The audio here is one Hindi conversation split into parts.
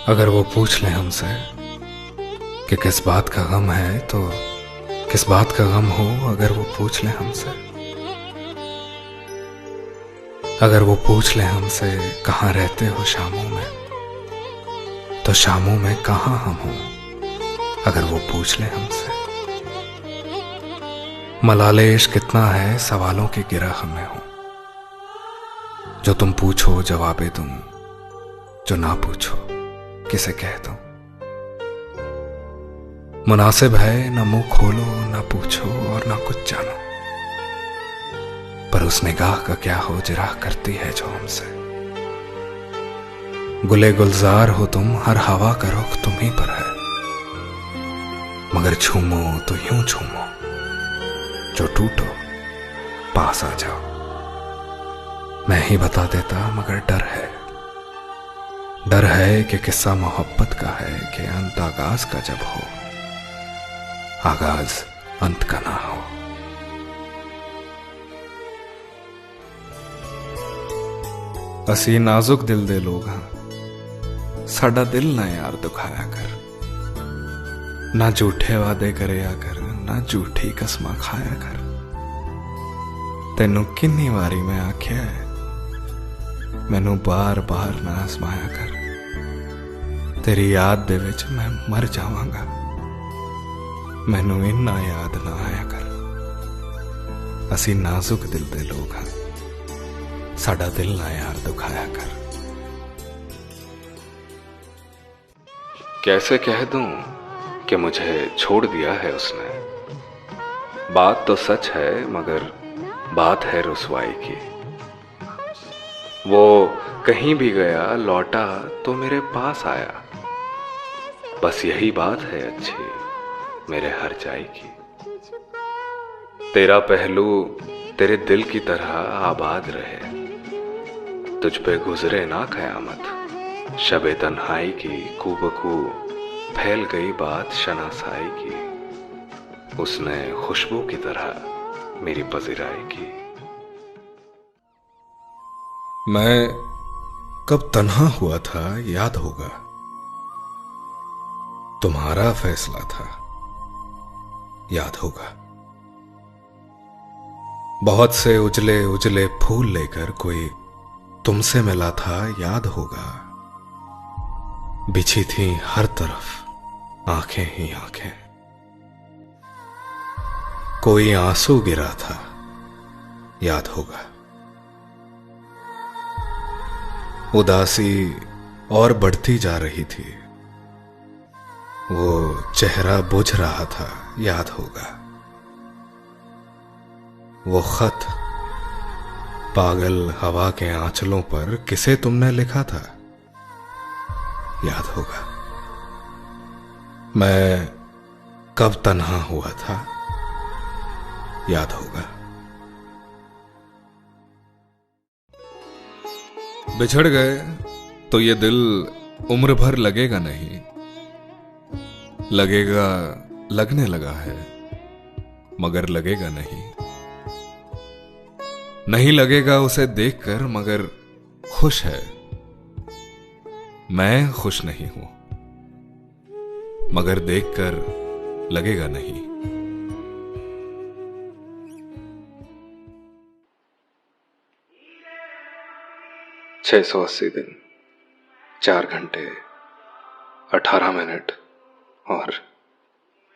अगर वो पूछ ले हमसे कि किस बात का गम है तो किस बात का गम हो, अगर वो पूछ ले हमसे, अगर वो पूछ ले हमसे कहाँ रहते हो शामों में, तो शामों में कहाँ हम हो, अगर वो पूछ ले हमसे। मलाले इश्क कितना है सवालों की गिरह में हो, जो तुम पूछो जवाबे दूं, जो ना पूछो किसे कह दूं। मुनासिब है न मुंह खोलो न पूछो और ना कुछ जानो, पर उस निगाह का क्या हो जिराह करती है जो हमसे। गुले गुलजार हो तुम, हर हवा का रुख तुम ही पर है, मगर झूमो तो यूं झूमो, जो टूटो पास आ जाओ। मैं ही बता देता मगर डर है कि किस्सा मोहब्बत का है कि अंत आगाज का जब हो, आगाज अंत का ना हो। असी नाजुक दिल दे लोग हां, साडा दिल ना यार दुखाया कर, ना झूठे वादे करया कर, ना झूठी कसमां खाया कर। तेनू किन्नी वारी मैं आख्या है, मैनू बार बार ना आजमाया कर, तेरी याद दे विच मैं मर जावांगा, मैनू इन्ना याद ना आया कर। असी नाजुक दिल दे लोग हां, साडा दिल ना यार दुखाया कर। कैसे कह दूं कि मुझे छोड़ दिया है उसने, बात तो सच है मगर बात है रुसवाई की। वो कहीं भी गया लौटा तो मेरे पास आया, बस यही बात है अच्छी मेरे हर जाई की। तेरा पहलू तेरे दिल की तरह आबाद रहे, तुझ पे गुजरे ना कयामत शबे तन्हाई की। कूबकू फैल गई बात शनासाई की, उसने खुशबू की तरह मेरी पजीराई की। मैं कब तन्हा हुआ था याद होगा, तुम्हारा फैसला था याद होगा। बहुत से उजले उजले फूल लेकर कोई तुमसे मिला था याद होगा। बिछी थी हर तरफ आंखें ही आंखें, कोई आंसू गिरा था याद होगा। उदासी और बढ़ती जा रही थी, वो चेहरा बुझ रहा था याद होगा। वो खत पागल हवा के आंचलों पर किसे तुमने लिखा था याद होगा। मैं कब तन्हा हुआ था याद होगा। बिछड़ गए तो ये दिल उम्र भर लगेगा नहीं, लगेगा लगने लगा है मगर लगेगा नहीं। नहीं लगेगा उसे देखकर मगर खुश है, मैं खुश नहीं हूं मगर देखकर लगेगा नहीं। 680 दिन 4 घंटे 18 मिनट और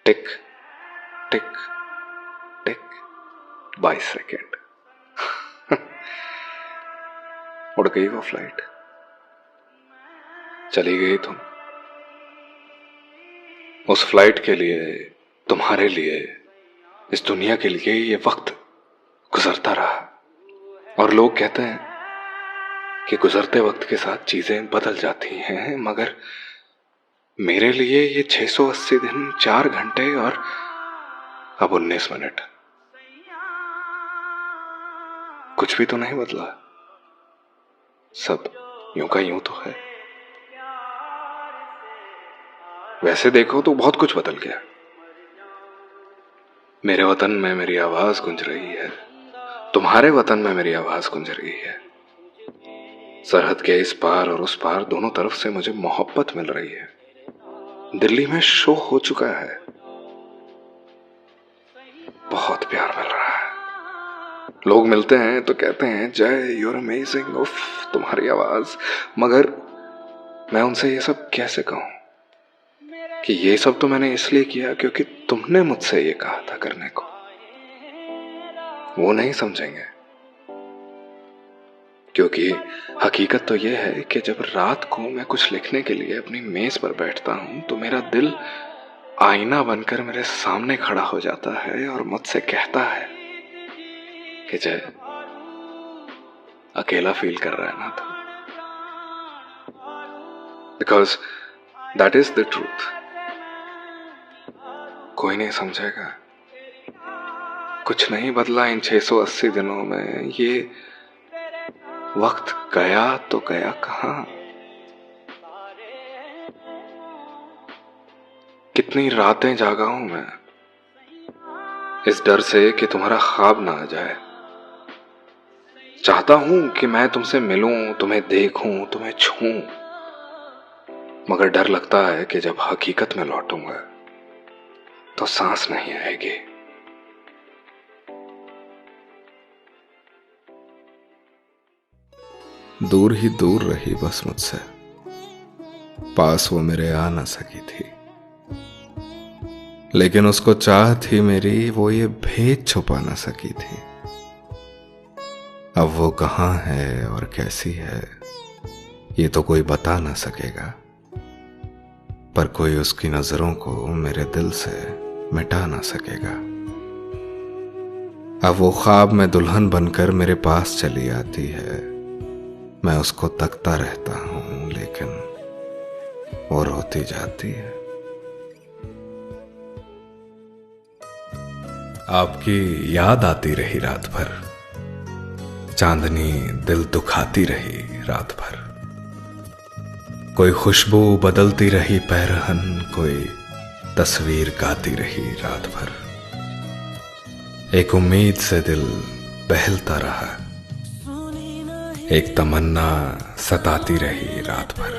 टिक टिक टिक 22 सेकेंड। उड़ गई वो फ्लाइट, चली गई तुम। उस फ्लाइट के लिए, तुम्हारे लिए, इस दुनिया के लिए ये वक्त गुजरता रहा। और लोग कहते हैं कि गुजरते वक्त के साथ चीजें बदल जाती हैं, मगर मेरे लिए ये 680 दिन 4 घंटे और अब 19 मिनट कुछ भी तो नहीं बदला। सब यूं का यूं तो है। वैसे देखो तो बहुत कुछ बदल गया। मेरे वतन में मेरी आवाज गूंज रही है, तुम्हारे वतन में मेरी आवाज गूंज रही है। सरहद के इस पार और उस पार दोनों तरफ से मुझे मोहब्बत मिल रही है। दिल्ली में शो हो चुका है, बहुत प्यार मिल रहा है। लोग मिलते हैं तो कहते हैं जय यूर अमेजिंग, उफ तुम्हारी आवाज। मगर मैं उनसे ये सब कैसे कहूं कि ये सब तो मैंने इसलिए किया क्योंकि तुमने मुझसे ये कहा था करने को। वो नहीं समझेंगे, क्योंकि हकीकत तो ये है कि जब रात को मैं कुछ लिखने के लिए अपनी मेज पर बैठता हूं तो मेरा दिल आईना बनकर मेरे सामने खड़ा हो जाता है और मुझसे कहता है कि जय अकेला फील कर रहा है ना तो, because that is the truth. कोई नहीं समझेगा, कुछ नहीं बदला इन 680 दिनों में। ये वक्त गया तो गया कहां? कितनी रातें जागा हूं मैं इस डर से कि तुम्हारा ख्वाब ना आ जाए। चाहता हूं कि मैं तुमसे मिलूं, तुम्हें देखूं, तुम्हें छूं, मगर डर लगता है कि जब हकीकत में लौटूंगा तो सांस नहीं आएगी। दूर ही दूर रही बस मुझसे, पास वो मेरे आ ना सकी थी, लेकिन उसको चाह थी मेरी, वो ये भेद छुपा ना सकी थी। अब वो कहाँ है और कैसी है ये तो कोई बता ना सकेगा, पर कोई उसकी नजरों को मेरे दिल से मिटा ना सकेगा। अब वो ख्वाब में दुल्हन बनकर मेरे पास चली आती है, मैं उसको तकता रहता हूं लेकिन वो रोती जाती है। आपकी याद आती रही रात भर, चांदनी दिल दुखाती रही रात भर, कोई खुशबू बदलती रही पैरहन, कोई तस्वीर गाती रही रात भर। एक उम्मीद से दिल बहलता रहा, एक तमन्ना सताती रही रात भर।